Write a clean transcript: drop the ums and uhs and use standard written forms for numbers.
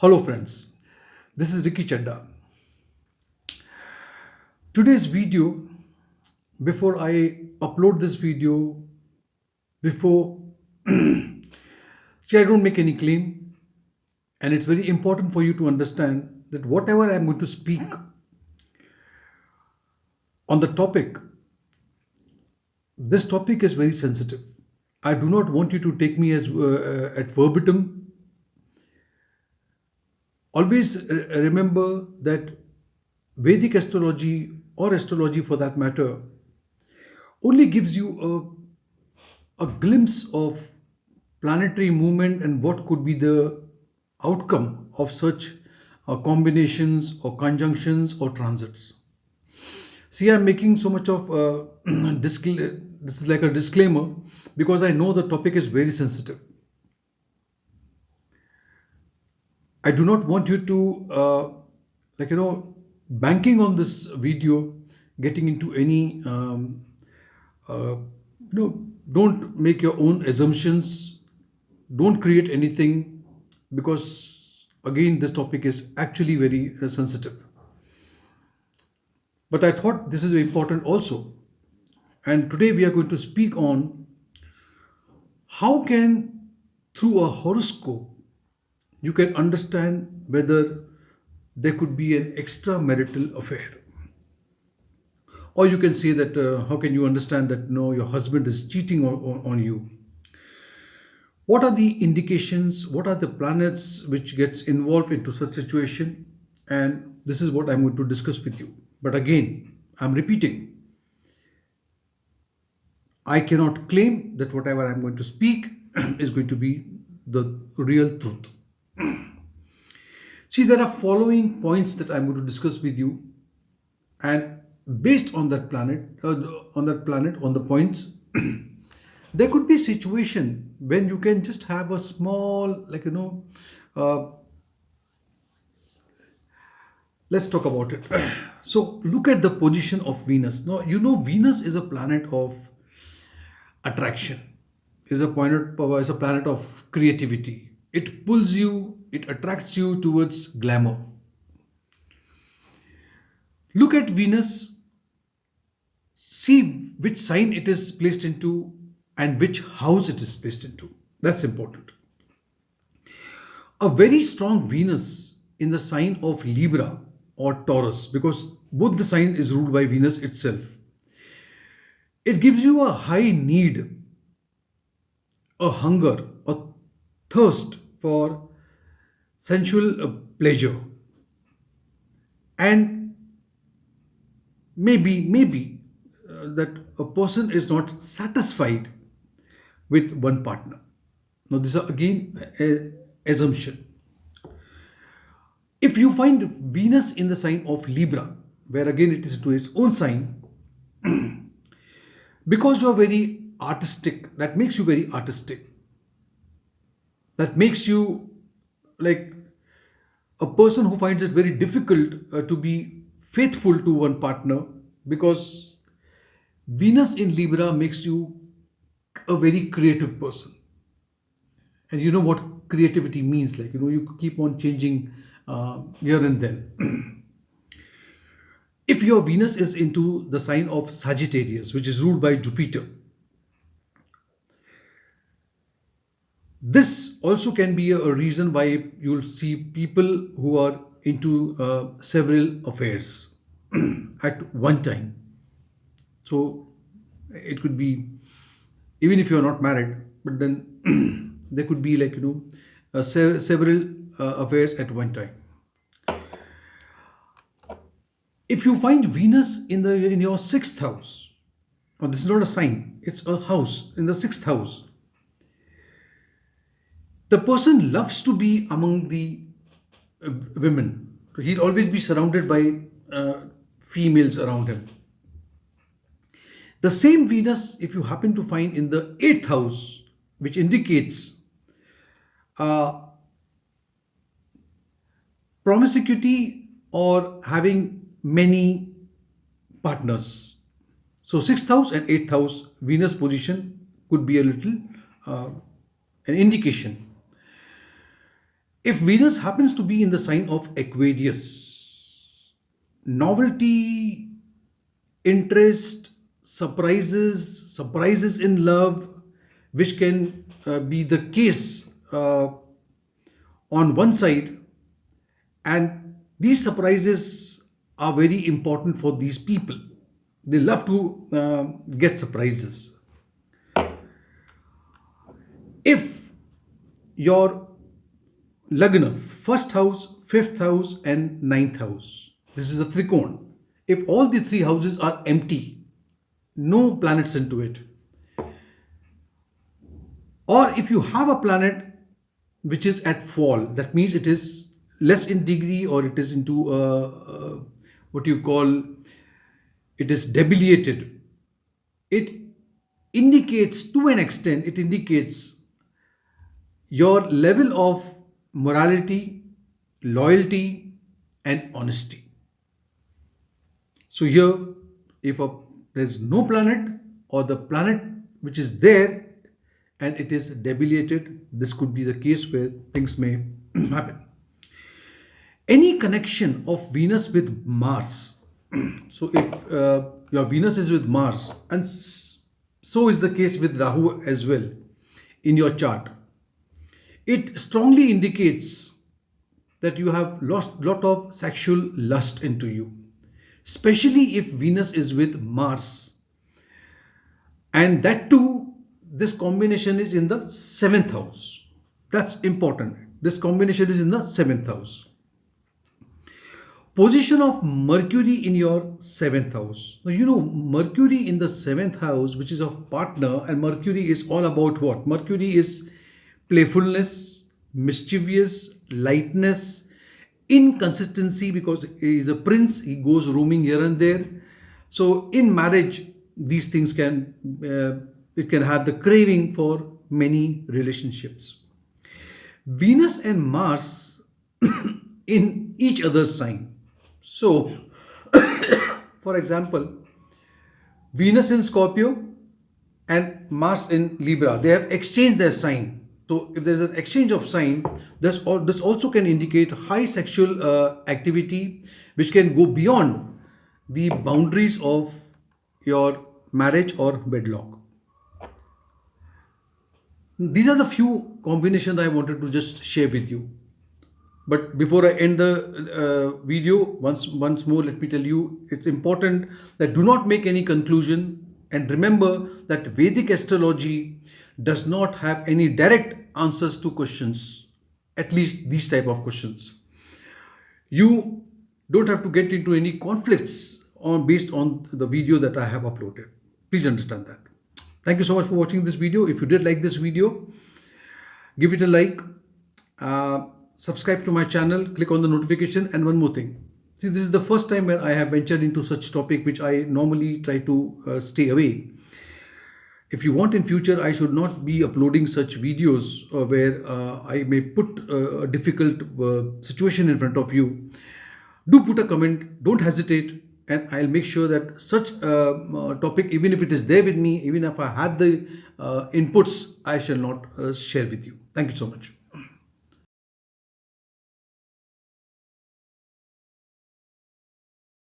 Hello, friends. This is Ricky Chadha. Today's video, before I upload this video, before see, I don't make any claim, and it's very important for you to understand that whatever I'm going to speak on the topic, this topic is very sensitive. I do not want you to take me as at verbatim. Always remember that Vedic astrology or astrology for that matter only gives you a glimpse of planetary movement and what could be the outcome of such combinations or conjunctions or transits. See, I'm making so much of this is like a disclaimer because I know the topic is very sensitive. I do not want you to, banking on this video, getting into any, don't make your own assumptions, don't create anything because, again, this topic is actually very sensitive. But I thought this is important also. And today we are going to speak on how can, through a horoscope, you can understand whether there could be an extramarital affair. Or you can say that how can you understand that no, your husband is cheating on you? What are the indications? What are the planets which gets involved into such situation? And this is what I'm going to discuss with you. But again, I'm repeating. I cannot claim that whatever I'm going to speak is going to be the real truth. See, there are following points that I'm going to discuss with you, and based on that on the points, there could be situation when you can just have a small, uh, let's talk about it. So, look at the position of Venus. Now, Venus is a planet of attraction, is a planet of creativity. It pulls you, it attracts you towards glamour. Look at Venus, see which sign it is placed into and which house it is placed into. That's important. A very strong Venus in the sign of Libra or Taurus, because both the sign is ruled by Venus itself. It gives you a high need, a hunger, a thirst for sensual pleasure, and maybe that a person is not satisfied with one partner. Now this is again assumption. If you find Venus in the sign of Libra, where again it is into its own sign, because you are very artistic, that makes you very artistic, that makes you like a person who finds it very difficult to be faithful to one partner, because Venus in Libra makes you a very creative person. And you know what creativity means, you keep on changing here and then. If your Venus is into the sign of Sagittarius, which is ruled by Jupiter, this also can be a reason why you'll see people who are into several affairs at one time. So it could be, even if you're not married, but then there could be several affairs at one time. If you find Venus in your sixth house, now this is not a sign, it's a house in the sixth house. The person loves to be among the women. He'll always be surrounded by females around him. The same Venus, if you happen to find in the eighth house, which indicates uh, promiscuity or having many partners. So, sixth house and eighth house Venus position could be a little an indication. If Venus happens to be in the sign of Aquarius, novelty, interest, surprises in love, which can be the case on one side, and these surprises are very important for these people. They love to get surprises. If your Lagna, first house, fifth house, and ninth house, this is a trikon. If all the three houses are empty, no planets into it, or if you have a planet which is at fall, that means it is less in degree, or it is into what you call, it is debilitated. It indicates, to an extent, it indicates your level of morality, loyalty, and honesty. So here, if there is no planet, or the planet which is there and it is debilitated, this could be the case where things may happen. Any connection of Venus with Mars. So if your Venus is with Mars, and so is the case with Rahu as well in your chart, it strongly indicates that you have lost lot of sexual lust into you, especially if Venus is with Mars. And that too, this combination is in the seventh house. That's important. This combination is in the seventh house. Position of Mercury in your seventh house. Now, you know, Mercury in the seventh house, which is of partner, and Mercury is all about what? Mercury is playfulness, mischievous, lightness, inconsistency, because he is a prince, he goes roaming here and there. So in marriage, these things can, it can have the craving for many relationships. Venus and Mars in each other's sign. So, for example, Venus in Scorpio and Mars in Libra, they have exchanged their sign. So, if there's an exchange of sign, this also can indicate high sexual activity, which can go beyond the boundaries of your marriage or wedlock. These are the few combinations I wanted to just share with you. But before I end the video, once more, let me tell you, it's important that do not make any conclusion, and remember that Vedic astrology does not have any direct answers to questions, at least these type of questions. You don't have to get into any conflicts based on the video that I have uploaded. Please understand that. Thank you so much for watching this video. If you did like this video, give it a like. Subscribe to my channel, click on the notification, and one more thing. See, this is the first time when I have ventured into such topic which I normally try to stay away. If you want in future, I should not be uploading such videos where I may put a difficult situation in front of you. Do put a comment, don't hesitate, and I'll make sure that such topic, even if it is there with me, even if I have the inputs, I shall not share with you. Thank you so much.